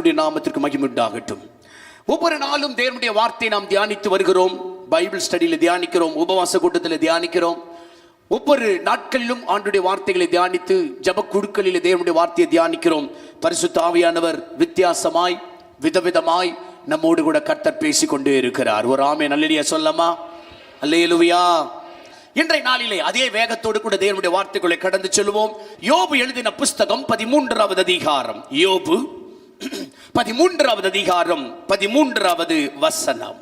கர்த்தருடைய நாமத்திற்கு மகிமை உண்டாகட்டும். ஒவ்வொரு நாளும் தேவனுடைய வார்த்தையை நாம் தியானித்து வருகிறோம். பைபிள் ஸ்டடியில் தியானிக்கிறோம், உபவாச கூட்டத்தில் தியானிக்கிறோம். ஒவ்வொரு நாட்களிலும் ஆண்டுடைய வார்த்தைகளை தியானித்து ஜப குழுக்களில் தேவனுடைய வார்த்தையை தியானிக்கிறோம். பரிசுத்த ஆவியானவர் வித்தியாசமாய் விதவிதமாய் நம்மோடு கூட கர்த்தர் பேசிக்கொண்டே இருக்கிறார். ஒரு ஆமென் அல்லேலூயா சொல்லமா? அல்லேலூயா. இன்றைய நாளிலே அதே வேகத்தோடு கூட தேவனுடைய வார்த்தைகளை கடந்து செல்வோம். யோபு எழுதின புஸ்தகம் 13வது அதிகாரம். யோபு 13வது அதிகாரம் 13வது வசனம்.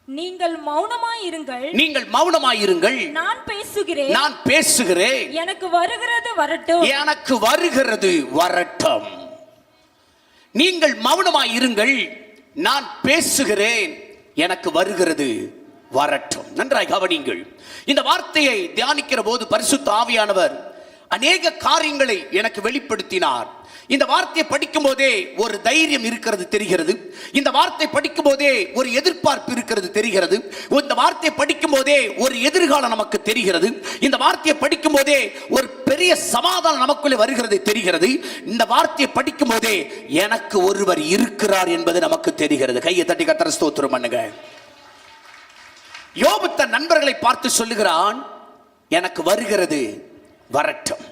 நீங்கள் மௌனமாயிருங்கள், நீங்கள் மௌனமாயிருங்கள், நான் பேசுகிறேன், நான் பேசுகிறேன், எனக்கு வருகிறது வரட்டும், எனக்கு வருகிறது வரட்டும். நீங்கள் மௌனமாயிருங்கள், நான் பேசுகிறேன், எனக்கு வருகிறது வரட்டும். நன்றாய் கவனியுங்கள். இந்த வார்த்தையை தியானிக்கிற போது பரிசுத்த ஆவியானவர் அநேக காரியங்களை எனக்கு வெளிப்படுத்தினார். இந்த வார்த்தையை படிக்கும் போதே ஒரு தைரியம் இருக்கிறது தெரிகிறது. இந்த வார்த்தை படிக்கும் போதே ஒரு எதிர்பார்ப்பு இருக்கிறது தெரிகிறது. இந்த வார்த்தையை படிக்கும் போதே ஒரு எதிர்காலம் நமக்கு தெரிகிறது. இந்த வார்த்தையை படிக்கும் போதே ஒரு பெரிய சமாதானம் நமக்குள்ளே வருகிறது தெரிகிறது. இந்த வார்த்தையை படிக்கும் போதே எனக்கு ஒருவர் இருக்கிறார் என்பது நமக்கு தெரிகிறது. கையை தட்டி கர்த்தரை ஸ்தோத்திரம் பண்ணுங்க. யோபு தன் நண்பர்களை பார்த்து சொல்லுகிறான், எனக்கு வருகிறது வரட்டும்.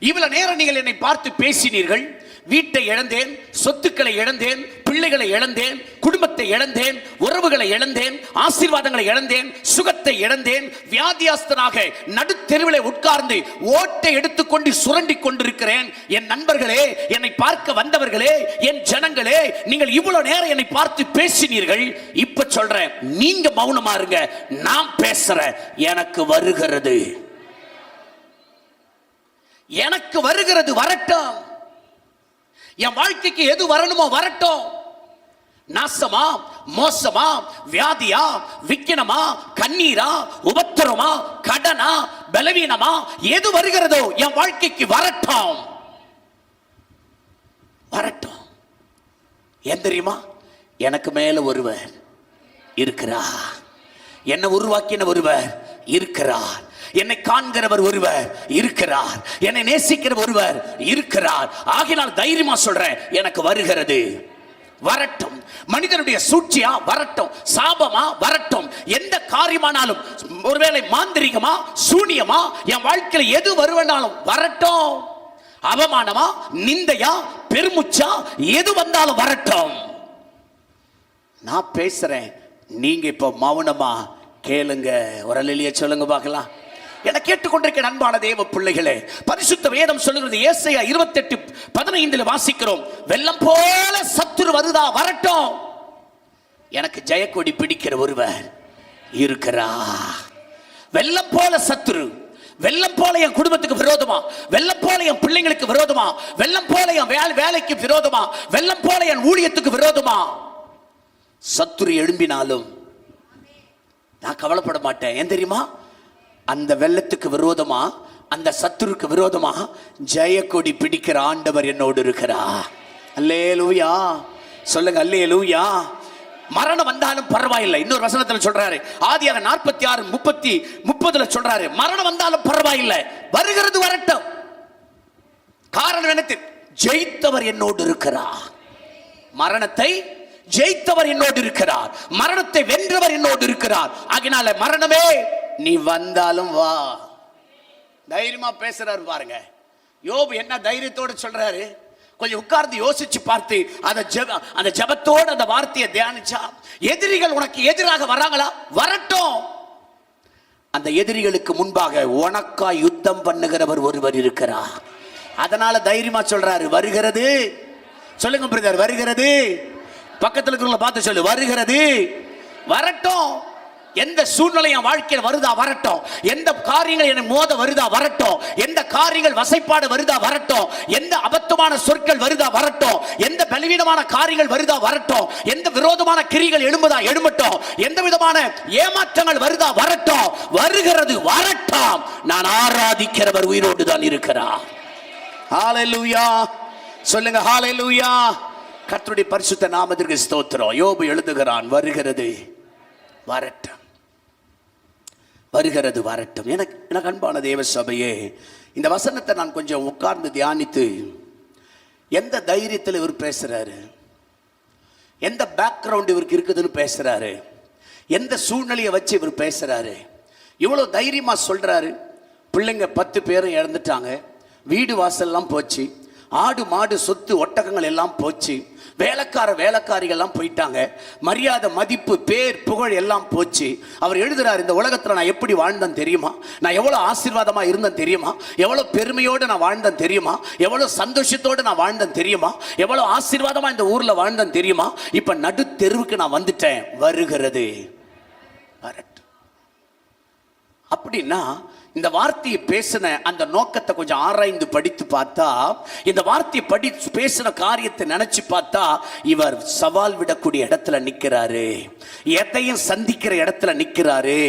இவ்வளவு நேரம் நீங்கள் என்னை பார்த்து பேசினீர்கள். வீட்டை இழந்தேன், சொத்துக்களை இழந்தேன், பிள்ளைகளை இழந்தேன், குடும்பத்தை இழந்தேன், உறவுகளை இழந்தேன், ஆசீர்வாதங்களை இழந்தேன், சுகத்தை இழந்தேன், வியாதியாஸ்தனாக நடுத்தெருவிலே உட்கார்ந்து ஓட்டை எடுத்துக்கொண்டு சுரண்டி கொண்டிருக்கிறேன். என் நண்பர்களே, என்னை பார்க்க வந்தவர்களே, என் ஜனங்களே, நீங்கள் இவ்வளவு நேரம் என்னை பார்த்து பேசினீர்கள். இப்ப சொல்றேன், நீங்க மௌனமா இருங்க, நான் பேசுறேன். எனக்கு வருகிறது, எனக்கு வருகிறது வரட்டும். என் வாழ்க்கைக்கு எது வரணுமோ வரட்டும். நாசமா, மோசமா, வியாதியா, விக்கினமா, கண்ணீரா, உபத்திரமா, கடனா, பலவீனமா, எது வருகிறதோ என் வாழ்க்கைக்கு வரட்டும், வரட்டும். ஏன் தெரியுமா? எனக்கு மேல ஒருவர் இருக்கிறார். என்னை உருவாக்கின ஒருவர் இருக்கிறார். என்னை காண்கிறவர் ஒருவர் இருக்கிறார். என்னை நேசிக்கிற ஒருவர் இருக்கிறார். ஆகினால் தைரியமா சொல்றேன், எனக்கு வருகிறது வரட்டும். மனிதனுடைய சூழ்ச்சியா வரட்டும், சாபமா வரட்டும், எந்த காரியமானாலும், ஒருவேளை மாந்திரிகமா, சூனியமா, என் வாழ்க்கையில் எது வருவனாலும் வரட்டும். அவமானமா, நிந்தையா, பெருமுச்சா, எது வந்தாலும் வரட்டும். நான் பேசுறேன், நீங்க இப்ப மௌனமா கேளுங்க. ஒரு அல்லேலூயா சொல்லுங்க பார்க்கலாம். என கேட்டுக்கொண்டிருக்கிற அன்பான தேவ பிள்ளைகளே, பரிசுத்த வேதம் சொல்லுகிறது, ஏசாயா 28:15 வாசிக்கிறோம், வெள்ளம் போல சத்துரு வருதா வரட்டும், எனக்கு ஜெயக்கொடி பிடிக்கிற ஒருவர் இருக்கிறார். வெள்ளம் போல சத்துரு, வெள்ளம் போல என் குடும்பத்துக்கு விரோதமா, வெள்ளம் போல என் பிள்ளைங்களுக்கு விரோதமா, வெள்ளம் போல என் வேலைக்கு விரோதமா, வெள்ளம் போல என் ஊழியத்துக்கு விரோதமா சத்துரு எழும்பினாலும் நான் கவலைப்பட மாட்டேன். ஏன் தெரியுமா? அந்த வெள்ளத்துக்கு விரோதமா, அந்த சத்துருக்கு விரோதமா ஜெயக்கொடி பிடிக்கிற ஆண்டவர் என்னோடு இருக்கிறார். அல்லேலூயா சொல்லுங்க, அல்லேலூயா. மரணம் வந்தாலும் பரவாயில்லை. இன்னொரு வசனத்துல சொல்றாரு, ஆதியாகமம் 46:30 சொல்றாரு, மரணம் வந்தாலும் பரவாயில்லை, வருகிறது வரட்டும். காரணம் என்ன? ஜெயித்தவர் என்னோடு இருக்கிறார். மரணத்தை ஜெயித்தவர் என்னோடு இருக்கிறார். மரணத்தை வென்றவர் என்னோடு இருக்கிறார். ஆகினால மரணமே, நீ வந்தாலும் வா. தைரியமா பேசுறாரு பாருங்க. யோபு என்ன தைரியத்தோடு சொல்றாரு. கொஞ்சம் உட்கார்ந்து யோசிச்சு பார்த்து அந்த ஜெபத்தோடு அந்த வார்த்தையை தியானிச்சா, எதிரிகள் உனக்கு எதிராக வராங்களா? வரட்டும். அந்த எதிரிகளுக்கு முன்பாக உனக்கா யுத்தம் பண்ணுகிறவர் ஒருவர் இருக்கிறார். அதனால தைரியமா சொல்றாரு, வருகிறது. சொல்லுங்க பிரதர், வருகிறது. பக்கத்தில் இருக்கிறவங்களை பார்த்து சொல்லு, வருகிறது வரட்டும். எந்த சூழ்நிலை என் வாழ்க்கையில் வருதா வரட்டும். எந்த காரியங்கள் என்னை மோத வருதா வரட்டும். எந்த காரியங்கள் வசைப்பாடு வருதா வரட்டும். எந்த அபத்தமான சொற்கள் வருதா வரட்டும். எந்த பலவீனமான காரியங்கள் வருதா வரட்டும். எந்த விரோதமான கிரிகள் எழும்புதா எழும்பட்டும். எந்த விதமான ஏமாற்றங்கள் வருதா வரட்டும். வருகிறது வரட்டும். நான் ஆராதிக்கிறவர் உயிரோடு தான் இருக்கிறார். ஹல்லேலூயா சொல்லுங்க, ஹல்லேலூயா. கர்த்தருடைய பரிசுத்த நாமத்திற்கு ஸ்தோத்திரம். யோபு எழுதுகிறான், வருகிறது வரட்டும், வருகிறது வரட்டும். எனக்கு அன்பான தேவ சபையே, இந்த வசனத்தை நான் கொஞ்சம் உட்கார்ந்து தியானித்து, எந்த தைரியத்தில் இவர் பேசுறாரு, எந்த பேக்ரவுண்ட் இவருக்கு இருக்குதுன்னு பேசுறாரு, எந்த சூழ்நிலையை வச்சு இவர் பேசுறாரு, இவ்வளவு தைரியமா சொல்றாரு. பிள்ளைங்க 10 பேரும் இறந்துட்டாங்க, வீடு வாசல்லாம் போச்சு, ஆடு மாடு சொத்து ஒட்டகங்கள் எல்லாம் போச்சு, வேலைக்காரிகள் எல்லாம் போயிட்டாங்க, மரியாதை மதிப்பு பேர் புகழ் எல்லாம் போச்சு. அவர் எழுதுறார், இந்த உலகத்துல நான் எப்படி வாழ்ந்தேன் தெரியுமா, நான் எவ்வளவு ஆசீர்வாதமா இருந்தேன் தெரியுமா, எவ்வளவு பெருமையோடு நான் வாழ்ந்தேன் தெரியுமா, எவ்வளவு சந்தோஷத்தோடு நான் வாழ்ந்தேன் தெரியுமா, எவ்வளவு ஆசீர்வாதமா இந்த ஊர்ல வாழ்ந்தேன் தெரியுமா, இப்ப நடு தெருவுக்கு நான் வந்துட்டேன், வருகிறது வரட்டும். அப்படின்னா இந்த வார்த்தையை பேசின அந்த நோக்கத்தை கொஞ்சம் ஆராய்ந்து படித்து பார்த்தா, இந்த வார்த்தையை பேசின காரியத்தை நினைச்சு பார்த்தா, இவர் சவால் விடக்கூடிய இடத்துல நிற்கிறாரு, எதையும் சந்திக்கிற இடத்துல நிற்கிறாரு,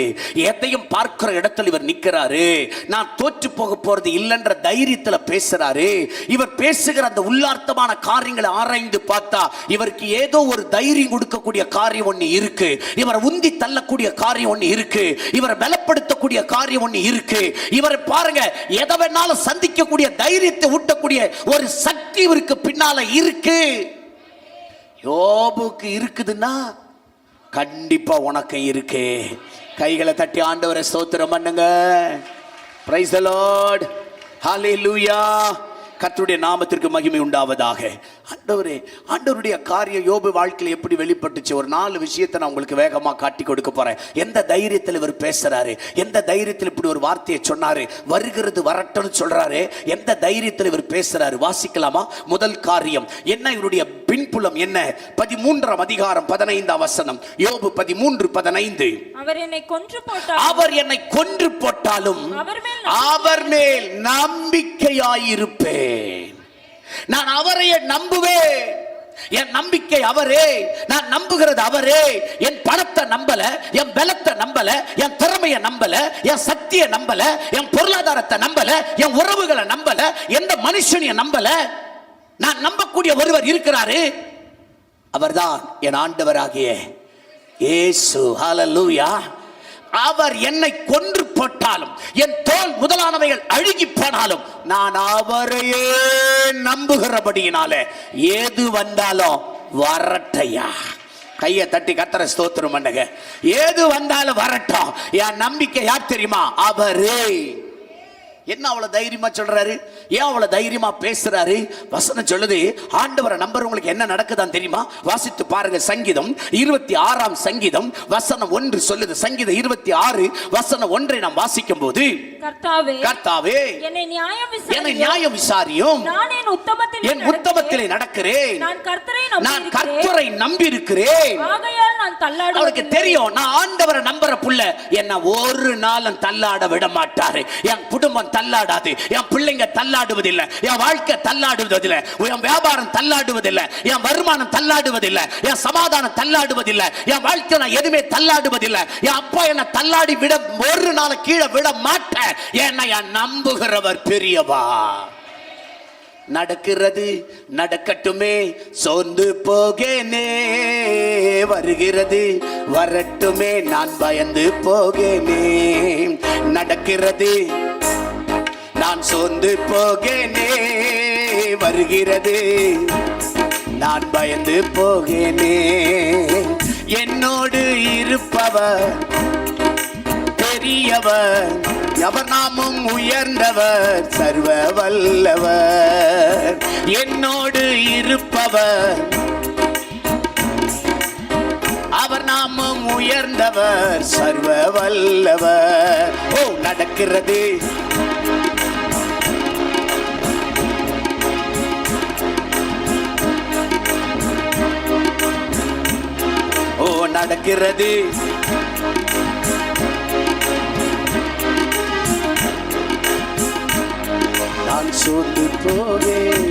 எதையும் பார்க்கிற இடத்துல இவர் நிற்கிறாரு. நான் தோற்று போக போறது இல்லைன்ற தைரியத்தில் பேசுறாரு. இவர் பேசுகிற அந்த உள்ளார்த்தமான காரியங்களை ஆராய்ந்து பார்த்தா, இவருக்கு ஏதோ ஒரு தைரியம் கொடுக்கக்கூடிய காரியம் ஒன்று இருக்கு, இவரை உந்தி தள்ளக்கூடிய காரியம் ஒன்று இருக்கு, இவரை பலப்படுத்தக்கூடிய காரியம் ஒன்று இருக்கு. இவரை பாருங்க, எதை வேணாலும் சந்திக்கக்கூடிய தைரியத்தை ஊட்டக்கூடிய ஒரு சக்தி இவருக்கு பின்னால இருக்கு. யோபுக்கு இருக்குதுன்னா கண்டிப்பா உனக்கு இருக்கு. கைகளை தட்டி ஆண்டவரை ஸ்தோத்திரம் பண்ணுங்க. பிரைஸ் தி லார்ட், ஹalleluya. கர்த்தருடைய நாமத்திற்கு மகிமை உண்டாவதாக. ஆண்டவருடைய காரியம் யோபு வாழ்க்கையில் எப்படி வெளிப்பட்டுச்சு, ஒரு 4 விஷயத்தை நான் உங்களுக்கு வேகமா காட்டி கொடுக்க போறேன். எந்த தைரியத்தில் இவர் பேசுறாரு, எந்த தைரியத்தில் இப்படி ஒரு வார்த்தையை சொன்னாரு, வருகிறது வரட்டும்னு சொல்றாரு, எந்த தைரியத்தில் இவர் பேசுறாரு, வாசிக்கலாமா? முதல் காரியம் என்ன, இவருடைய பின்புலம் என்ன? 13ஆம் அதிகாரம் 15ஆம் வசனம், யோபு 13:15. அவர் என்னை கொன்று போட்டாலும் அவர் மேல் நம்பிக்கையாயிருப்பேன். நான் அவரையே நம்புவேன். என் நம்பிக்கை அவரே, நான் நம்புகிறது அவரே. என் பணத்தை நம்பல, என் பலத்தை நம்பல, என் திறமையை நம்பல, என் சக்தியை நம்பல, என் பொருளாதாரத்தை நம்பல, என் உறவுகளை நம்பல, எந்த மனுஷனைய நம்பல. நான் நம்பக்கூடிய ஒருவர் இருக்கிறாரு, அவர்தான் என் ஆண்டவராகிய இயேசு. ஹல்லேலூயா. அவர் என்னை கொன்று போட்டாலும், என் தோல் முதலானவைகள் அழுகி போனாலும், நான் அவரையே நம்புகிறபடியினாலே ஏது வந்தாலும் வரட்டையா. கையை தட்டி கர்த்தரை ஸ்தோத்திரம் பண்ணுங்க. ஏது வந்தாலும் வரட்டும். என் நம்பிக்கை யார் தெரியுமா? அவரே. என்ன அவ்வளவு தைரியமா சொல்றாரு, ஏன் அவ்வளவு தைரியமா பேசுறாரு? வசனம் சொல்லுது, ஆண்டவரை நம்புறவங்களுக்கு என்ன நடக்குதான் தெரியுமா? வாசித்து பாருங்க. சங்கீதம் 26ஆம் சங்கீதம் வசனம் 1 சொல்லுது. சங்கீதம் 26 வசனம் 1 நாம் வாசிக்கும் போது, கர்த்தாவே என்னை நியாயம் விசாரியும், என் உத்தமத்திலே நடக்கிறேன், நான் கர்த்தரை நம்பி இருக்கிறேன். அவருக்கு தெரியும், நான் ஆண்டவரை நம்புற புள்ள என்ன ஒரு நாளும் தள்ளாட விட மாட்டாரு. என் குடும்பம் தள்ளாடாது, என் பிள்ளைங்க தள்ளாடுவதில்லை, என் வாழ்க்கை தள்ளாடுவதில்லை, என் வியாபாரம் தள்ளாடுவதில்லை, என் வருமானம் தள்ளாடுவதில்லை, என் சமாதானம் தள்ளாடுவதில்லை, என் வாழ்க்கை நான் எதுவுமே தள்ளாடுவதில்லை. என் அப்பா என்ன தள்ளாடி விட ஒரு நாள் கீழே விட மாட்டேன். என்னை நம்புகிறவர் பெரியவா. நடக்கிறது நடக்கட்டுமே, சோர்ந்து போகேனே, வருகிறது வரட்டுமே, நான் பயந்து போகேனே. நடக்கிறது நான் சோர்ந்து போகேனே, வருகிறது நான் பயந்து போகேனே. என்னோடு இருப்பவர் பெரியவர், அவர் நாமும் உயர்ந்தவர், சர்வ வல்லவர். என்னோடு இருப்பவர், அவர் நாமும் உயர்ந்தவர், சர்வ வல்லவர். ஓ நடக்கிறது நடக்கிறது நான் சோர்ந்து போவேன்.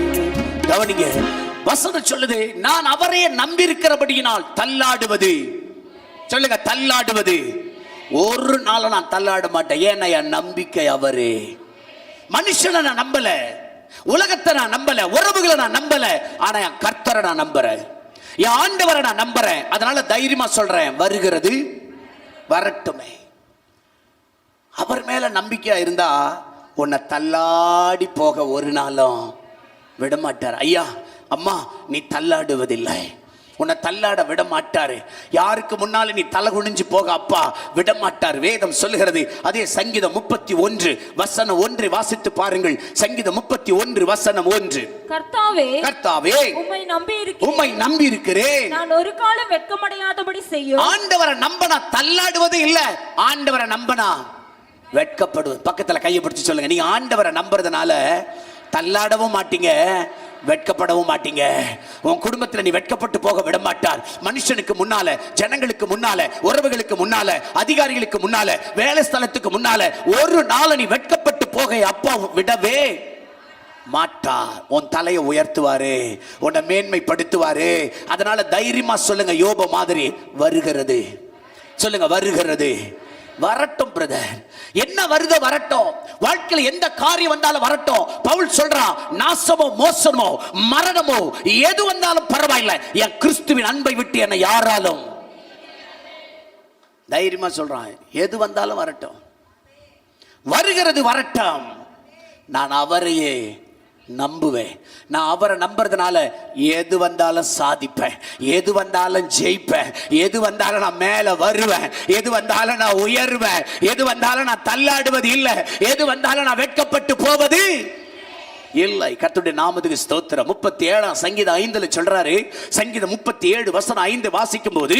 கவனிங்க, வசனம் சொல்லுது, நான் அவரையே நம்பி இருக்கிறபடியினால் தள்ளாடுவது. சொல்லுங்க, தள்ளாடுவது. ஒரு நாள் நான் தள்ளாட மாட்டேன். ஏன்னா என் நம்பிக்கை அவரே. மனுஷனை நான் நம்பல, உலகத்தை நான் நம்பல, உறவுகளை நான் நம்பல, ஆனா என் கர்த்தரை நான் நம்புறேன், என் ஆண்டவரை நான் நம்புறேன். அதனால தைரியமா சொல்றேன், வருகிறது வரட்டுமே. அவர் மேல நம்பிக்கையா இருந்தா உன்னை தள்ளாடி போக ஒரு நாளும் விடமாட்டார். ஐயா அம்மா, நீ தள்ளாடுவதில்லை, உன்னை தள்ளாட விட மாட்டாரு. யாருக்கு முன்னால நீ தலை குனிஞ்சு போக அப்பா விட மாட்டார். வேதம் சொல்லுகிறது. அதே சங்கீதம் 31 வசனம் 1 வாசித்து பாருங்கள். சங்கீதம் 31 வசனம் 1. கர்த்தாவே, கர்த்தாவே, உம்மை நம்பி இருக்கிறேன். நான் ஒரு காலம் வெட்கமடையாதபடி செய்யும். ஆண்டவரை நம்பனா தள்ளாடுவது இல்ல, ஆண்டவரை நம்பனா வெட்கப்படுவது. பக்கத்துல கையை பிடிச்சு சொல்லுங்க, நீ ஆண்டவரை நம்புறதுனால தள்ளாடவும் மாட்டீங்க, வெட்கப்படவும் மாட்டீங்க. உன் குடும்பத்தில் நீ வெட்கப்பட்டு போக விட மாட்டார். மனுஷனுக்கு முன்னால, ஜனங்களுக்கு முன்னால, உறவுகளுக்கு முன்னால, அதிகாரிகளுக்கு முன்னால, வேலை ஸ்தலத்துக்கு முன்னால ஒரு நாள் நீ வெட்கப்பட்டு போக அப்பா விடவே மாட்டார். உன் தலையை உயர்த்துவாரு, உன்னை மேன்மைப்படுத்துவாரு. அதனால தைரியமா சொல்லுங்க, யோபு மாதிரி வருகிறது. சொல்லுங்க, வருகிறது. வரட்டும் பிரதர், என்ன வருதோ வரட்டும். வாழ்க்கையில் எந்த காரியம் வந்தாலும் வரட்டும். பவுல் சொல்றான், நாசமோ மோசமோ மரணமோ எது வந்தாலும் பரவாயில்லை, என் கிறிஸ்துவின் அன்பை விட்டு என்னை யாராலும். தைரியமா சொல்றான், எது வந்தாலும் வரட்டும், வருகிறது வரட்டும். நான் அவரையே நம்புவேன். நான் அவரை நம்புறதுனால எது வந்தாலும் சாதிப்பேன், எது வந்தாலும் ஜெயிப்பேன், எது வந்தாலும் நான் மேல வருவேன், எது வந்தாலும் நான் உயர்வேன், எது வந்தாலும் நான் தள்ளாடுவது இல்லை, எது வந்தாலும் நான் வெட்கப்பட்டு போவது இல்லை. கர்த்தருடைய நாமத்துக்கு ஸ்தோத்திரம். 37 சங்கீதம் 5 சொல்றாரு. சங்கீதம் 37 வசனம் 5 வாசிக்கும் போது,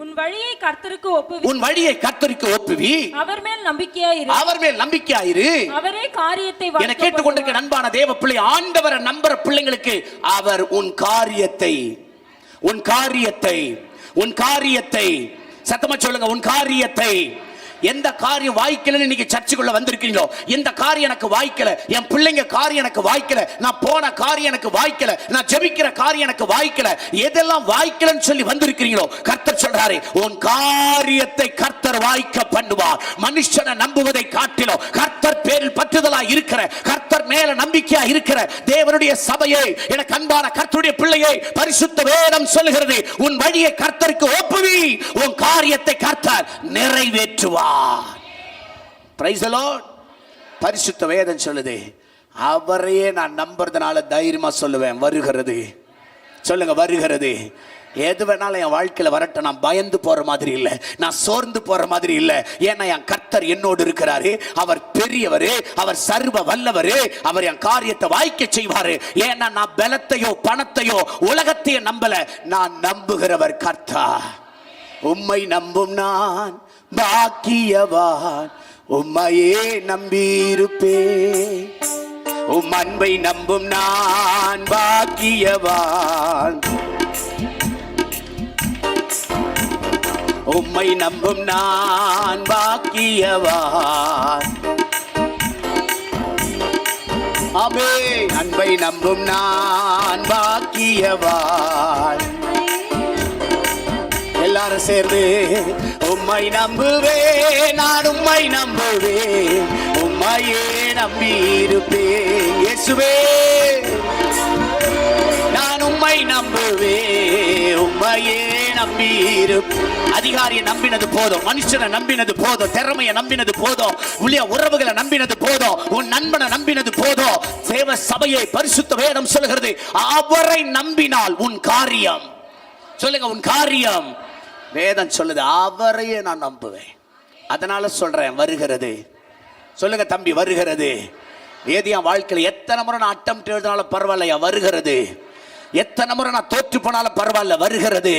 உன் வழியை கர்த்தருக்கு ஒப்புவி, உன் வழியை கர்த்தருக்கு ஒப்புவி, அவர் மேல் நம்பிக்கையாயிரு, அவர் மேல் நம்பிக்கையாயிரு, அவரே காரியத்தை என கேட்டுக்கொண்டிருக்க அன்பான தேவ பிள்ளை, ஆண்டவரை நம்புற பிள்ளைங்களுக்கு அவர் உன் காரியத்தை, உன் காரியத்தை, உன் காரியத்தை, சத்தமா சொல்லுங்க, உன் காரியத்தை. எந்த காரியம் வாய்க்கலன்னு இன்னைக்கு சர்ச்சுக்குள்ள வந்திருக்கீங்களோ, இந்த காரியம் எனக்கு வாய்க்கல, என் பிள்ளைங்க காரியம் எனக்கு வாய்க்கல, நான் போன காரியம் எனக்கு வாய்க்கல, நான் ஜெபிக்கிற காரியம் எனக்கு வாய்க்கல, எதெல்லாம் வாய்க்கலன்னு சொல்லி வந்திருக்கிறீங்களோ, கர்த்தர் சொல்றாரு, உன் காரியத்தை கர்த்தர் வாய்க்க பண்ணுவார். மனுஷனை நம்புவதை காட்டிலும் கர்த்தர் பேரில் பற்றுதலா இருக்கிற, கர்த்தர் மேல நம்பிக்கையா இருக்கிற தேவனுடைய சபையை, எனக்கு அன்பான கர்த்தருடைய பிள்ளையை, பரிசுத்த வேதம் சொல்லுகிறது, உன் வழியை கர்த்தருக்கு ஒப்புவி, உன் காரியத்தை கர்த்தர் நிறைவேற்றுவார். Praise the Lord. பரிசுத்த வேதம் சொல்லுது, அவரையே நான் நம்புறதுனால தைரியமா சொல்லுவேன், வருகிறது. சொல்லுங்க, வருகிறது. எது வேணாலும் என் வாழ்க்கையில வரட்டும், நான் பயந்து போற மாதிரி இல்லை, நான் சோர்ந்து போற மாதிரி இல்லை. ஏன்னா என் கர்த்தர் என்னோடு இருக்கிறாரு, அவர் பெரியவரு, அவர் சர்வ வல்லவரு, அவர் என் காரியத்தை வாய்க்க செய்வாரு. ஏன்னா நான் பலத்தையோ பணத்தையோ உலகத்தையோ நம்பல, நான் நம்புகிறவர் கர்த்தர். உம்மை நம்பும் நான் பாக்கியவான், உம்மையே நம்பியிருப்பேன். உம் அன்பை நம்பும் நான் பாக்கியவான், உம்மை நம்பும் நான் பாக்கியவான். ஆமே, அன்பை நம்பும் நான் பாக்கியவான். எல்லாரும் சேர்ந்து, உம்மை நம்புவேன், நான் உம்மை நம்புவேன், உம்மையே நம்பியிருப்பேன். இயேசுவே, நான் உம்மை நம்புவேன், உம்மையே நம்பியிருப்பேன். அதிகாரியை நம்பினது போதும், மனுஷனை நம்பினது போதும், திறமையை நம்பினது போதும், உள்ள உறவுகளை நம்பினது போதும், உன் நண்பனை நம்பினது போதும். தேவ சபையை பரிசுத்த வேதம் சொல்கிறது, அவரை நம்பினால் உன் காரியம். சொல்லுங்க, உன் காரியம். வேதம் சொல்லுது, அவரையே நான் நம்புவேன். அதனால சொல்றேன், வருகிறது. சொல்லுங்க தம்பி, வருகிறது. ஏதியா வாழ்க்கையில் எத்தனை முறை நான் அட்டம் எழுதினாலும் பரவாயில்லையா, வருகிறது. எத்தனை முறை நான் தோற்று போனாலும் பரவாயில்ல, வருகிறது.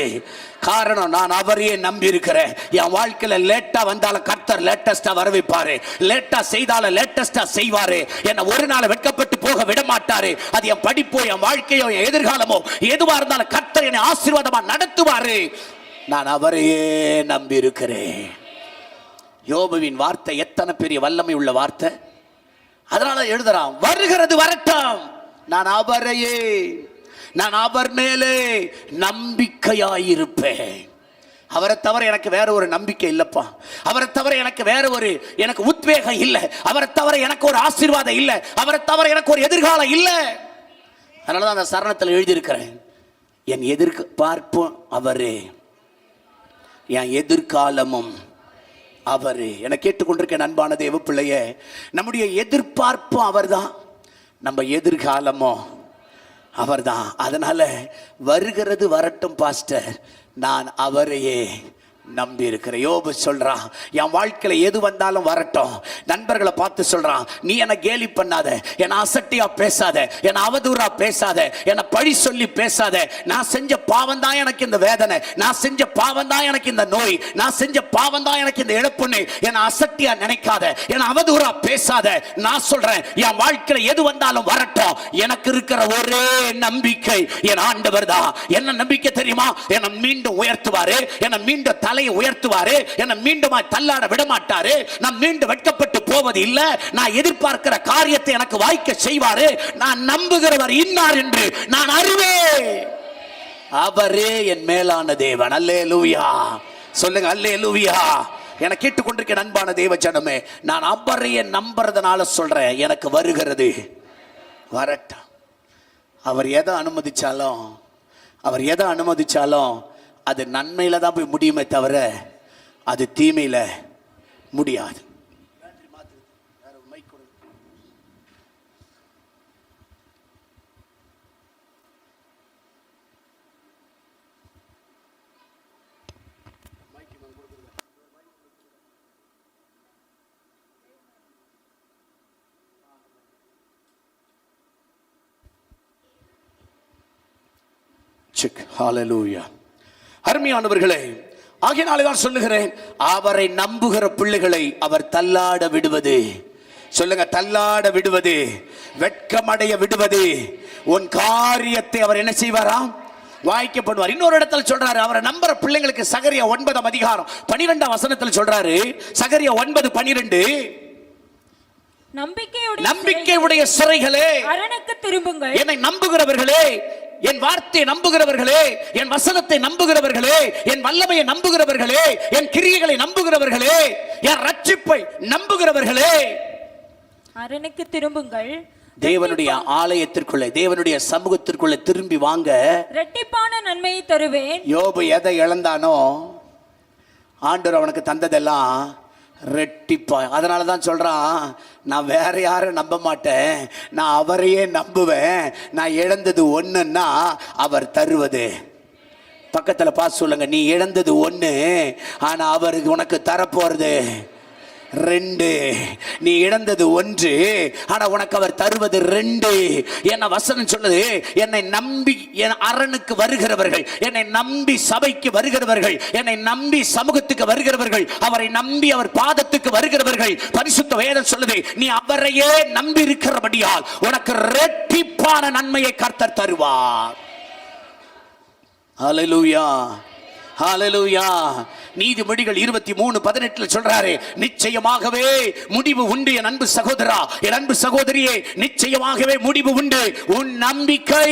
காரணம், நான் அவரையே நம்பி இருக்கிறேன். என் வாழ்க்கையில லேட்டா வந்தாலும் கர்த்தர் லேட்டஸ்டா வர வைப்பாரு, லேட்டா செய்தாலும் லேட்டஸ்டா செய்வாரு. என்ன ஒரு நாள் வெட்கப்பட்டு போக விட மாட்டாரு. அது என் படிப்போ, என் வாழ்க்கையோ, என் எதிர்காலமோ எதுவா இருந்தாலும் கர்த்தர் என்னை ஆசீர்வாதமா நடத்துவாரு. நான் அவரையே நம்பி இருக்கிறேன். யோபுவின் வார்த்தை எத்தனை பெரிய வல்லமை உள்ள வார்த்தை. அதனால எழுதுறான், வருகிறது வரட்டும், நான் அவரையே, நான் அவர் மேலே நம்பிக்கையாயிருப்பேன். அவரை தவிர எனக்கு வேற ஒரு நம்பிக்கை இல்லப்பா, அவரை தவிர எனக்கு வேற ஒரு எனக்கு உத்வேகம் இல்லை, அவரை தவிர எனக்கு ஒரு ஆசீர்வாதம் இல்லை, அவரை தவிர எனக்கு ஒரு எதிர்காலம் இல்லை. அதனாலதான் அந்த சரணத்தில் எழுதியிருக்கிறேன், என் எதிர்பார்ப்பும் அவரே, என் எதிர்காலமும் அவரே. என கேட்டுக்கொண்டிருக்க அன்பான தேவ பிள்ளையே, நம்முடைய எதிர்பார்ப்பும் அவர்தான், நம்ம எதிர்காலமோ அவர்தான். அதனால வருகிறது வரட்டும் பாஸ்டர், நான் அவரையே நம்பி இருக்கிறேன். யோபு சொல்றான், என் வாழ்க்கையில எது வந்தாலும் வரட்டும். நண்பர்களை பார்த்து சொல்றான், நீ என்ன கேலி பண்ணாத, என்ன அசட்டியா பேசாத, என்ன அவதூறா பேசாத, என்ன பழி சொல்லி பேசாத. நான் செஞ்ச பாவம் தான் எனக்கு இந்த வேதனை, நான் செஞ்ச பாவம் தான் எனக்கு இந்த நோய், நான் செஞ்ச பாவம் தான் எனக்கு இந்த இழப்புன்னு என்ன அசட்டியா நினைக்காத, என்ன அவதூறா பேசாத. நான் சொல்றேன், என் வாழ்க்கையில எது வந்தாலும் வரட்டும். எனக்கு இருக்கிற ஒரே நம்பிக்கை என் ஆண்டவர் தான். என்ன நம்பிக்கை தெரியுமா? என்னை மீண்டும் உயர்த்துவாரு, என்னை மீண்டும் தலை உயர்த்துவாரு, என்னை மீண்டும் தள்ளாட விட மாட்டாரு. நான் மீண்டும் வெட்கப்பட்டு போவது இல்லை. நான் எதிர்பார்க்கிற காரியத்தை எனக்கு வாய்க்க செய்வாரு. நான் நம்புகிறவர் இன்னார் என்று நான் அறிவேன். அவரே என் மேலான தேவன். அல்லேலூயா சொல்லுங்க, அல்லேலூயா. என கேட்டுக்கொண்டிருக்க அன்பான தேவ ஜனமே, நான் அவரையே நம்புறதுனால சொல்றேன், எனக்கு வருகிறது வரட்டும். அவர் எதை அனுமதிச்சாலும் அது நன்மையில தான் போய் முடியுமே தவிர அது தீமையில முடியாது. ஹalleluya. அருமையானவர்களே, ஆகையினாலே தான் சொல்லுகிறேன், அவரை நம்புகிற பிள்ளைகளை அவர் தள்ளாட விடுவது, சொல்லுங்க, தள்ளாட விடுவது, வெட்கமடைய விடுவது. உன் காரியத்தை அவர் என்ன செய்வாராம்? வாய்க்கப்படுவார். இன்னொரு இடத்துல சொல்றாரு, அவரை நம்புற பிள்ளைங்களுக்கு சகரியா 9:12 சொல்றாரு. சகரியா 9:12, நம்பிக்கையுடைய சிறைகளே அரணுக்கு திரும்புங்கள். என்னை நம்புகிறவர்களே, என் வார்த்தையை நம்புகிறவர்களே, என் வசனத்தை நம்புகிறவர்களே, என் வல்லமையை நம்புகிறவர்களே, என் கிரியைகளை நம்புகிறவர்களே, என் ரட்சிப்பை நம்புகிறவர்களே, அரணுக்கு திரும்புங்கள். தேவனுடைய ஆலயத்திற்குள்ளே, தேவனுடைய சமூகத்திற்குள்ளே திரும்பி வாங்க, இரட்டிப்பான நன்மையை தருவேன். யோபு எதை இழந்தானோ ஆண்டவர் அவனுக்கு தந்ததெல்லாம் ரெட்டிப்பா. அதனால தான் சொல்றான், நான் வேற யாரும் நம்ப மாட்டேன், நான் அவரையே நம்புவேன். நான் இழந்தது ஒண்ணுன்னா அவர் தருவது. பக்கத்துல பார்த்து சொல்லுங்க, நீ இழந்தது ஒண்ணு, ஆனா அவருக்கு உனக்கு தரப்போறது 2. நீ இழந்தது 1, ஆனா உனக்கு அவர் தருவது 2. என்ன வசனம் சொல்லுது, என்னை நம்பி என் அரணுக்கு வருகிறவர்கள், என்னை நம்பி சபைக்கு வருகிறவர்கள், என்னை நம்பி சமூகத்துக்கு வருகிறவர்கள், அவரை நம்பி அவர் பாதத்துக்கு வருகிறவர்கள், பரிசுத்த வேதம் சொல்லுது, நீ அவரையே நம்பி இருக்கிறபடியால் உனக்கு இரட்டிப்பான நன்மையை கர்த்தர் தருவார். ஹல்லேலூயா, ஹல்லேலூயா. நீதிமொழிகள் 23:18 சொல்றாரு, நிச்சயமாகவே முடிவு உண்டு என் அன்பு சகோதரா, என் அன்பு சகோதரியே, நிச்சயமாகவே முடிவு உண்டு. உன் நம்பிக்கை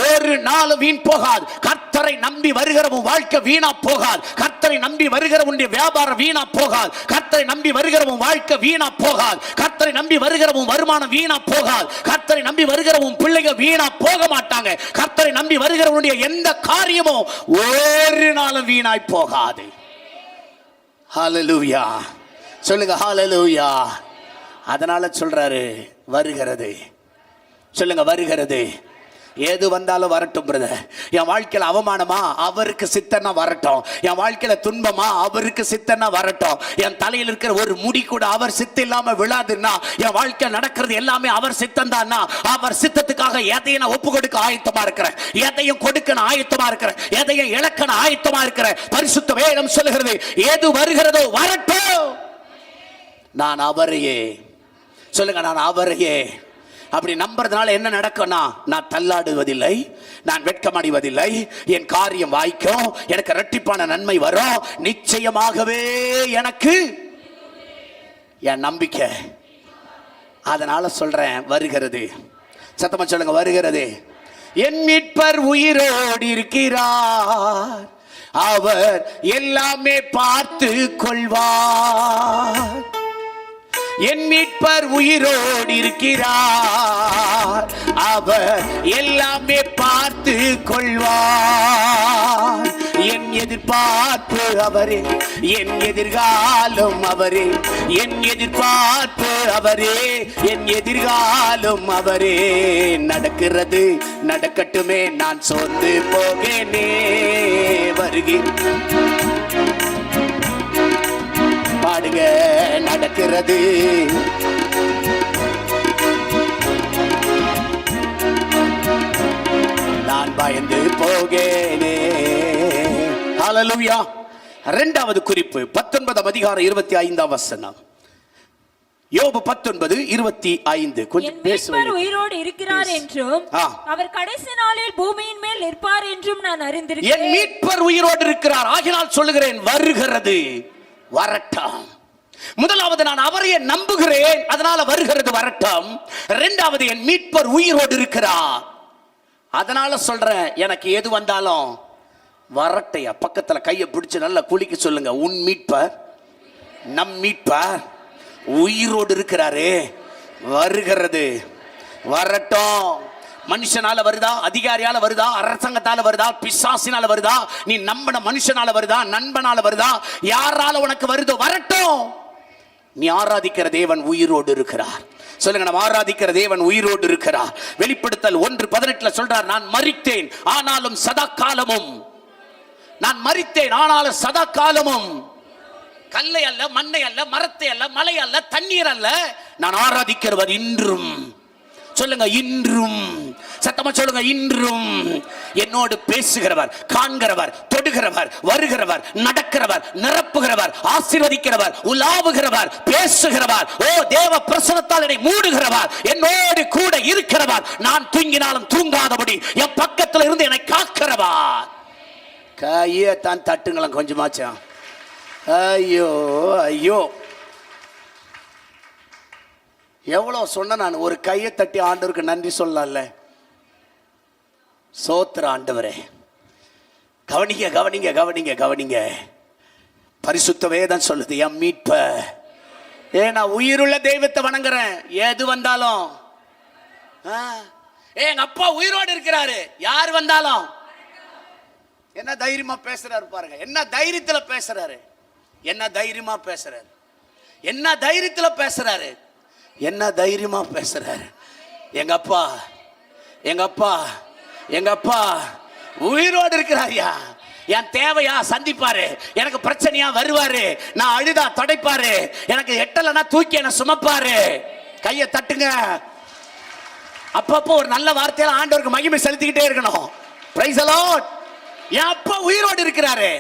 ஒரு நாள் வீண் போகாது. கர்த்தரை நம்பி வருகிற உன் வாழ்க்கை வீணா போகாது. கர்த்தரை நம்பி வருகிற உன்னுடைய வியாபாரம் வீணா போகாது. கர்த்தரை நம்பி வருகிற உன் வாழ்க்கை வீணா போகாது. கர்த்தரை நம்பி வருகிற உன் வருமானம் வீணா போகாது. கர்த்தரை நம்பி வருகிற உன் பிள்ளைகள் வீணா போக மாட்டாங்க. கர்த்தரை நம்பி வருகிற உன்னுடைய எந்த காரியமும் ஒரு நாளும் வீணாய் போகாது. ஹல்லேலூயா சொல்லுங்க, ஹல்லேலூயா. அதனால சொல்றாரு, வருகிறது. சொல்லுங்க, வருகிறது. ஏது வந்தாலும் வரட்டும் பிரதர். என் வாழ்க்கையில அவமானமா, அவருக்கு சித்தன்னா வரட்டும். என் வாழ்க்கையில துன்பமா, அவருக்கு சித்தன்னா வரட்டும். என் தலையில் இருக்கிற ஒரு முடி கூட அவர் சித்தம் இல்லாம விழாதுன்னா, என் வாழ்க்கை நடக்கிறது எல்லாமே அவர் சித்தம் தான்னா, அவர் சித்தத்துக்காக எதையும் நான் ஒப்பு கொடுக்க ஆயத்தமா இருக்கிறேன், எதையும் கொடுக்க நான் ஆயத்தமா இருக்கிறேன், எதையும் இழக்க நான் ஆயத்தமா இருக்கிறேன். பரிசுத்த வேதம் சொல்லுகிறது, ஏது வருகிறதோ வரட்டும், நான் அவரையே, சொல்லுங்க, நான் அவரையே. அப்படி நம்புறதுனால என்ன நடக்கும்னா, நான் தள்ளாடுவதில்லை, நான் வெட்கமடைவதில்லை, என் காரியம் வாய்க்கும், எனக்கு இரட்டிப்பான நன்மை வரும். நிச்சயமாகவே எனக்கு என் நம்பிக்கை. அதனால சொல்றேன், வருகிறது. சத்தமா சொல்லுங்க, வருகிறது. என் மீட்பர் உயிரோடு இருக்கிறார், அவர் எல்லாமே பார்த்து கொள்வார். என் மீட்பர் உயிரோடு இருக்கிறார், அவர் எல்லாமே பார்த்து கொள்வார். என் எதிர்பார்ப்பு அவரே, என் எதிர்காலம் அவரே, என் எதிர்பார்ப்பு அவரே, என் எதிர்காலம் அவரே. நடக்கிறது நடக்கட்டுமே, நான் சோர்ந்து போகேனே. வருகிறேன் பாடுங்க, நடக்கிறது நான் பயந்து போகேனே. ஹல்லேலூயா. இரண்டாவது குறிப்பு 19 அதிகாரம் 25 வசனம். யோபு 19:25. கொஞ்சம் பேசுவேன். உயிரோடு இருக்கிறார் என்றும் அவர் கடைசி நாளில் பூமியின் மேல் நிற்பார் என்றும் நான் அறிந்திருக்கிறேன். என் மீட்பர் உயிரோடு இருக்கிறார், ஆகினால் சொல்லுகிறேன் வருகிறது, வரட்டும். முதலாவது நான் அவரையே நம்புகிறேன், அதனால வருகிறது வரட்டும். இரண்டாவது என் மீட்பர் உயிரோடு இருக்கிறார், அதனால சொல்றேன் எனக்கு எது வந்தாலும் வரட்டையா. பக்கத்துல கையை பிடிச்சு நல்லா குளிக்க சொல்லுங்க. உன் மீட்பர், நம் மீட்பர் உயிரோடு இருக்கிறாரே, வருகிறது வரட்டும். மனுஷனால வருதா, அதிகாரியால வருதா, அரசாங்கத்தால வருதா, பிசாசினால வருதா, நீ நம்பின மனுஷனால வருதா, நண்பனால வருதா, யாரால உனக்கு வருதோ வரட்டும். நீ ஆராதிக்கிற தேவன் உயிரோடு இருக்கிறார். சொல்லுங்க, நம்ம ஆராதிக்கிற தேவன் உயிரோடு இருக்கிறார். வெளிப்படுத்தல் 1:18 சொல்றார், நான் மரித்தேன் ஆனாலும் சதா காலமும், நான் மரித்தேன் ஆனாலும் சதா காலமும். கல்லை அல்ல, மண்ணை அல்ல, மரத்தை அல்ல, மலை அல்ல, தண்ணீர் அல்ல, நான் ஆராதிக்கிறவர் இன்றும். சொல்லுங்க, இன்றும். சத்தமா சொல்லுங்க, இன்றும் என்னோடு பேசுகிறவர், காண்கிறவர், தொடுகிறவர், வருகிறவர், நடக்கிறவர், நிரப்புகிறவர், ஆசீர்வதிக்கிறவர், உலாவுகிறவர், பேசுகிறவர், ஓ தேவ பிரசன்னத்தால் என்னை மூடுகிறவர், என்னோடு கூட இருக்கிறவர், நான் தூங்கினாலும் தூங்காதபடி என் பக்கத்தில் இருந்து என்னை காக்கிறவர். கையை தான் தட்டுங்களேன் கொஞ்சமாச்சும். ஐயோ ஐயோ, எவ்வளவு சொன்ன நான். ஒரு கையை தட்டி ஆண்டவருக்கு நன்றி சொல்லல. சோத்திர ஆண்டவரே. கவனிங்க கவனிங்க கவனிங்க கவனிங்க. பரிசுத்த வேதம் சொல்லுது, என் மீட்ப. நான் உயிருள்ள தெய்வத்தை வணங்குறேன், எது வந்தாலும். எங்க அப்பா உயிரோடு இருக்கிறாரு, யார் வந்தாலும். என்ன தைரியமா பேசுறாரு பாருங்க, என்ன தைரியத்துல பேசுறாரு, என்ன தைரியமா பேசுறாரு, என்ன தைரியத்துல பேசுறாரு, என்ன தைரியமா பேசுறாரு. எங்க அப்பா, எங்க அப்பா, எங்க அப்பா உயிரோடு இருக்கிறாரியா. என் தேவையா சந்திப்பாரு, எனக்கு பிரச்சனையா வருவாரு, நான் அழுதா தொடைப்பாரு, எனக்கு எட்டலனா தூக்கி என்ன சுமப்பாரு. கையை தட்டுங்க. அப்பப்போ ஒரு நல்ல வார்த்தையில ஆண்டவருக்கு மகிமை செலுத்திக்கிட்டே இருக்கணும். Praise the Lord. என் அப்பா உயிரோடு இருக்கிறாரு,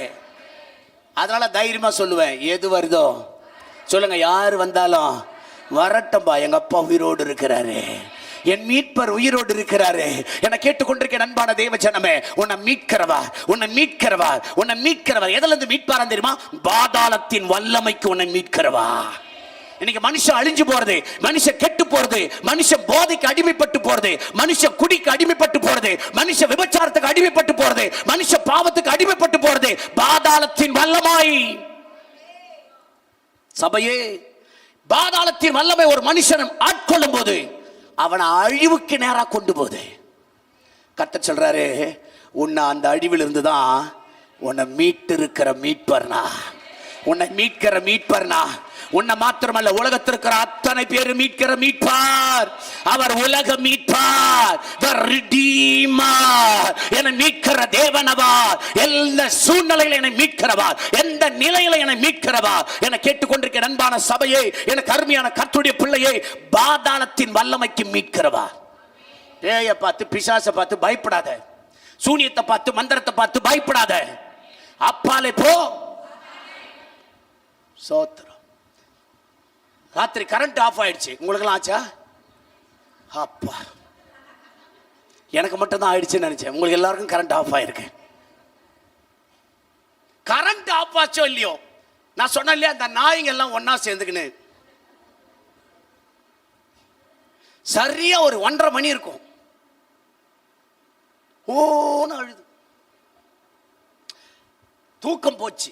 அதனால தைரியமா சொல்லுவேன், எது வருதோ சொல்லுங்க, யார் வந்தாலும் வரட்டும்பா, எங்க அப்பா உயிரோடு இருக்கிறாரு, என் மீட்பர் உயிரோடு இருக்கிறாரு. என கேட்டுக்கொண்டிருக்க அன்பான தேவ ஜனமே, உன்னை மீட்கிறவர், உன்னை மீட்கிறவர், உன்னை மீட்கிறவர். எதுல இருந்து மீட்பாரா தெரியுமா? பாதாளத்தின் வல்லமைக்கு உன்னை மீட்கிறவா. இன்னைக்கு மனுஷன் அழிஞ்சு போறது, மனுஷன் கெட்டு போறது, மனுஷன் போதைக்கு அடிமைப்பட்டு போறது, மனுஷன் குடிக்கு அடிமைப்பட்டு போறது, மனுஷன் விபச்சாரத்துக்கு அடிமைப்பட்டு போறது, மனுஷன் பாவத்துக்கு அடிமைப்பட்டு போறது பாதாளத்தின் வல்லமை. சபையே, பாதாளத்தின் வல்லமை ஒரு மனுஷன் ஆட்கொள்ளும் போது அவனை அழிவுக்கு நேரா கொண்டு போகுது. கர்த்தர் சொல்றாரு, உன்னை அந்த அழிவில் இருந்துதான் உன்னை மீட்டு இருக்கிற மீட்பர்னா, உன்னை மீட்கிற மீட்பர்னா. உன்னை மாத்திரமல்ல, உலகத்திற்கிற அத்தனை பேர் மீட்கிற மீட்பார். அவர் உலக மீட்பார், the redeemer. என்னை மீட்கிற தேவனவர், எல்லா சூழ்நிலையில என்னை மீட்கிறவர், எந்த நிலையில என்னை மீட்கிறவர். என கேட்டுக்கொண்டிருக்கிற அன்பான சபையே, எனக்கு அருமையான கர்த்தருடைய பிள்ளையே, பாதாளத்தின் வல்லமைக்கு மீட்கிறவர். பேயை பார்த்து, பிசாசை பார்த்து பயப்படாத, சூனியத்தை பார்த்து, மந்திரத்தை பார்த்து பயப்படாத. அப்பாலே போ. சோத்திரம். ராத்திரி கரண்ட் ஆஃப் ஆயிடுச்சு, உங்களுக்கெல்லாம் ஆச்சா? அப்பா, எனக்கு மட்டும் தான் ஆயிடுச்சுன்னு நினைச்சேன். உங்களுக்கு எல்லாருக்கும் கரண்ட் ஆஃப் ஆயிருக்கு. கரண்ட் ஆஃப் ஆச்சோ இல்லையோ, நான் சொன்னேன் இல்லையா, அந்த நாய்ங்க எல்லாம் ஒன்னா சேர்ந்துக்கின்னு சரியா ஒரு 1:30 மணி இருக்கும், ஓன்னு அழுது. தூக்கம் போச்சு.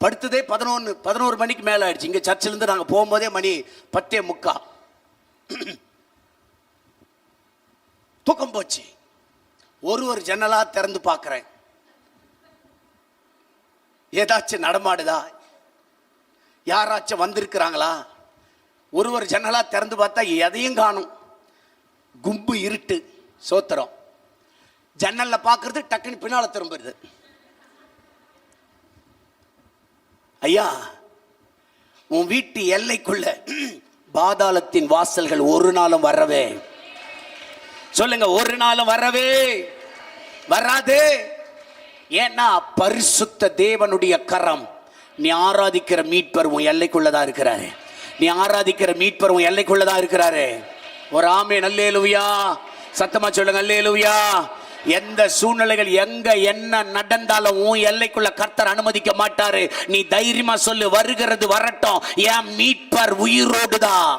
படுத்ததே 11 மணிக்கு மேல ஆயிடுச்சு. இங்க சர்ச்சில் இருந்து நாங்க போகும்போதே மணி 10:45. தூக்கம் போச்சு. ஒரு ஜன்னலா திறந்து பார்க்கிறேன், ஏதாச்சும் நடமாடுதா? யாராச்சும் வந்திருக்கிறாங்களா? ஒரு ஜன்னலா திறந்து பார்த்தா எதையும் காணும். கும்பு இருட்டு. சோத்திரம். ஜன்னல்ல பார்க்கறது டக்குன்னு பின்னால திரும்புறது. ஐயா, உன் வீட்டு எல்லைக்குள்ள பாதாளத்தின் வாசல்கள் ஒரு நாளும் வரவே, சொல்லுங்க, ஒரு நாளும் வரவே வராது. ஏன்னா பரிசுத்த தேவனுடைய கரம், நீ ஆராதிக்கிற மீட்பர் உன் எல்லைக்குள்ளதான் இருக்கிறாரு. நீ ஆராதிக்கிற மீட்பர் உன் எல்லைக்குள்ளதான் இருக்கிறாரு. ஒரு ஆமென் அல்லேலூயா. சத்தமா சொல்லுங்க அல்லேலூயா. எந்த சூழ்நிலைகள் எங்க என்ன நடந்தாலும் உன் எல்லைக்குள்ள கர்த்தர் அனுமதிக்க மாட்டாரு. நீ தைரியமா சொல்லு, வருகிறது வரட்டும், என் மீட்பர் உயிரோடுதான்.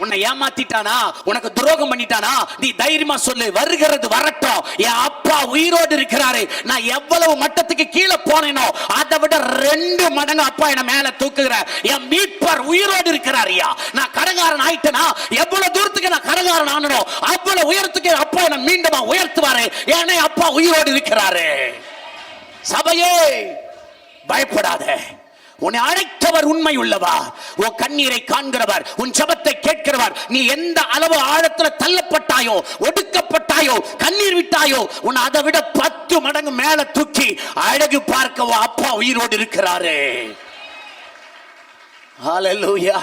உன்னை ஏமாத்திட்டானா, உனக்கு துரோகம் பண்ணிட்டானா, நீ தைரியமா சொல்லு, வருகிறது வரட்டும், என் அப்பா உயிரோடு இருக்கிறாரு. நான் எவ்வளவு மட்டத்துக்கு கீழே போனேனோ அதை விட 2 மடங்கு அப்பா என்ன மேல தூக்குகிற என் மீட்பர் உயிரோடு இருக்கிறாரியா. நான் கடங்காரன் ஆயிட்டேனா, எவ்வளவு தூரத்துக்கு நான் கடங்காரன் ஆனனோ அவ்வளவு உயரத்துக்கு அப்பா என்ன மீண்டும் உயர்த்துவாரு. ஏன்னா அப்பா உயிரோடு இருக்கிறாரு. சபையே பயப்படாத. உன்னை அழைத்தவர் உண்மை உள்ளவா. உன் கண்ணீரை காண்கிறவர், உன் ஜெபத்தை கேட்கிறவர். நீ எந்த அளவு ஆழத்துல தள்ளப்பட்டாயோ, ஒடுக்கப்பட்டாயோ, கண்ணீர் விட்டாயோ, உன்னை அதை விட 10 மடங்கு மேல தூக்கி அழகு பார்க்கவோ அப்பா உயிரோடு இருக்கிறாரு. ஹல்லேலூயா.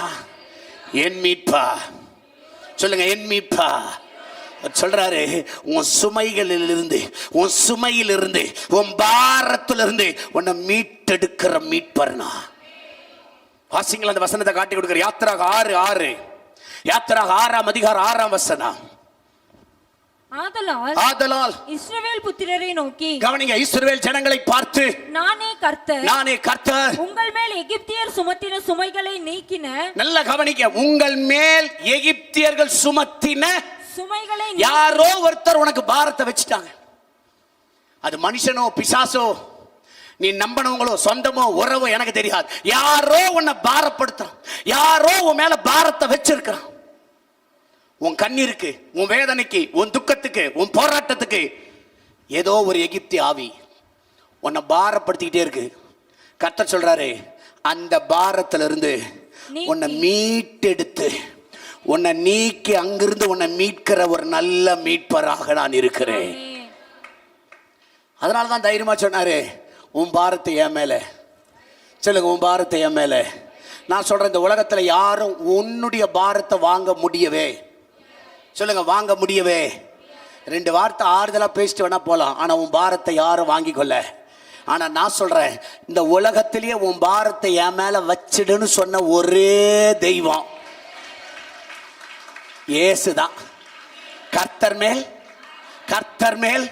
என் மீட்பா, சொல்லுங்க, என் மீட்பா. சொல்றாரு, உன் சுமைகளிலிருந்து, உன் சுமையிலிருந்து, உன் பாரத்திலிருந்து உன்னை மீட்டெடுக்கிற மீட்பர்னா. வாசிங்களா அந்த வசனத்தை காட்டி கொடுக்கிற. யாத்திராக 6:6, யாத்திராக 6ஆம் அதிகாரம் 6ஆம் வசனம். ஆதலால் இஸ்ரவேல் புத்திரரை நோக்கி, கவனிங்க, இஸ்ரவேல் ஜனங்களை பார்த்து, நானே கர்த்தர், நானே கர்த்தர், உங்கள் மேல் எகிப்தியர் சுமத்தின சுமைகளை நீக்கின. நல்ல கவனிங்க, உங்கள் மேல் எகிப்தியர்கள் சுமத்தின சுமைகளை, யாரோ ஒருத்தர் உனக்கு பாரத்தை வச்சுட்டாங்க. அது மனுஷனோ பிசாசோ, நீ நம்பனவங்களோ சொந்தமோ உறவோ எனக்கு தெரியாது. யாரோ உன்னை பாரப்படுத்துறான், யாரோ உன் மேல பாரத்தை வச்சிருக்கிறான். உன் கண்ணீருக்கு, உன் வேதனைக்கு, உன் துக்கத்துக்கு, உன் போராட்டத்துக்கு ஏதோ ஒரு எகிப்தி ஆவி உன்னை பாரப்படுத்திக்கிட்டே இருக்கு. கர்த்தர் சொல்றாரு, அந்த பாரத்திலிருந்து உன்னை மீட்டெடுத்து, உன்னை நீக்கி அங்கிருந்து உன்னை மீட்கிற ஒரு நல்ல மீட்பராக நான் இருக்கிறேன். அதனாலதான் தைரியமா சொன்னாரு, உன் பாரத்தை என் மேல, சொல்லுங்க, உன் பாரத்தை என் மேல. நான் சொல்றேன், இந்த உலகத்துல யாரும் உன்னுடைய பாரத்தை வாங்க முடியவே, சொல்லுங்க, வாங்க முடியவே. 2 வார்த்தை ஆறுதலா பேசிட்டு வேணா போலாம், ஆனா உன் பாரத்தை யாரும் வாங்கி கொள்ள. ஆனா நான் சொல்றேன், இந்த உலகத்திலேயே உன் பாரத்தை என் மேல வச்சிடுன்னு சொன்ன ஒரே தெய்வம் இயேசுதான். கர்த்தர் மேல், கர்த்தர் மேல்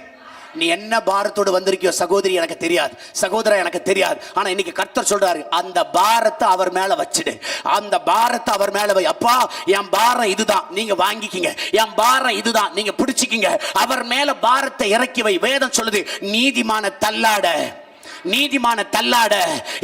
நீ என்ன பாரத்தோடு வந்திருக்கியோ சகோதரி எனக்கு தெரியாது, சகோதரா எனக்கு தெரியாது. ஆனா இன்னைக்கு கர்த்தர் சொல்றாரு, அந்த பாரத்தை அவர் மேல வச்சிடு, அந்த பாரத்தை அவர் மேல வை. அப்பா, என் பாரம் இதுதான், நீங்க வாங்கிக்கிங்க. என் பாரம் இதுதான், நீங்க பிடிச்சிக்கிங்க. அவர் மேல பாரத்தை இறக்கி வை. வேதம் சொல்லுது, நீதிமான தள்ளாட, நீதிமான தள்ளாட.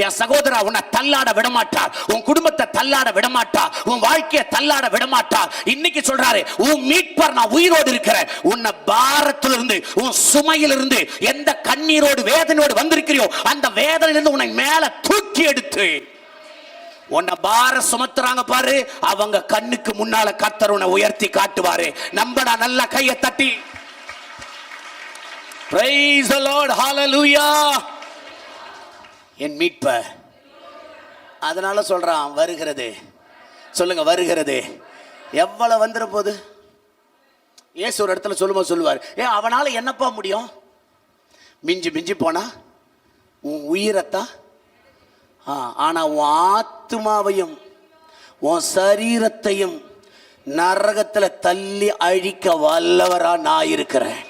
என் சகோதரா, உன்னை தள்ளாட விடமாட்டார், உன் குடும்பத்தை தள்ளாட விடமாட்டார், உன் வாழ்க்கையை தள்ளாட விடமாட்டார். இன்னைக்கு சொல்றாரு, உன் மீட்பர் நான் உயிரோடு இருக்கிறேன். உன்னை பாரத்திலிருந்து, உன் சுமையிலிருந்து, எந்த கண்ணீரோடு வேதனையோடு வந்திருக்கிறியோ அந்த வேதனையிலிருந்து உன்னை மேல தூக்கி எடுத்து, உன்னை பார சுமத்துறாங்க பாரு, அவங்க கண்ணுக்கு முன்னால கர்த்தர் உன்னை உயர்த்தி காட்டுவாரு. நம்படா, நல்ல கையை தட்டி praise the Lord, hallelujah. என் மீட்பர். அதனால சொல்றான், வருகிறது, சொல்லுங்க, வருகிறது. எவ்வளவு வந்துற போது இயேசு ஒரு இடத்துல சொல்லுவார், அவனால என்னப்பா முடியும்? மிஞ்சி மிஞ்சி போனா உன் உயிரத்தான், ஆனா உன் ஆத்மாவையும் உன் சரீரத்தையும் நரகத்துல தள்ளி அழிக்க வல்லவரா நான் இருக்கிறேன்.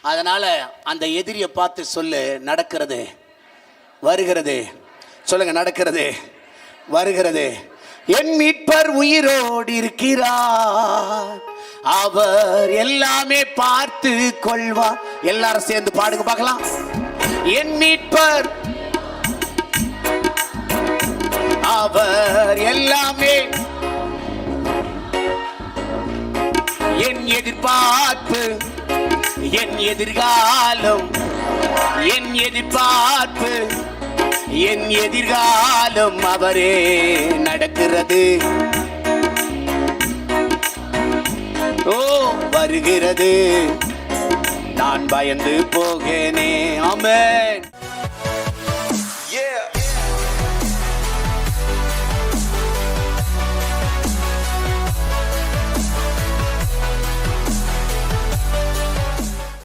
அதனால அந்த எதிரியை பார்த்து சொல்லு, நடக்கிறது, வருகிறது, சொல்லுங்க, நடக்கிறது, வருகிறது. என் மீட்பர் உயிரோடு இருக்கிறார், அவர் எல்லாமே பார்த்து கொள்வார். எல்லாரும் சேர்ந்து பாடுங்க பார்க்கலாம். என் மீட்பர், அவர் எல்லாமே, என் எதிர்பார்ப்பு, என் எதிர்காலம், என் எதிர்பார்ப்பு என் எதிர்காலம் அவரே நடக்கிறது. ஓ வருகிறது, நான் பயந்து போகேனே. ஆமென்.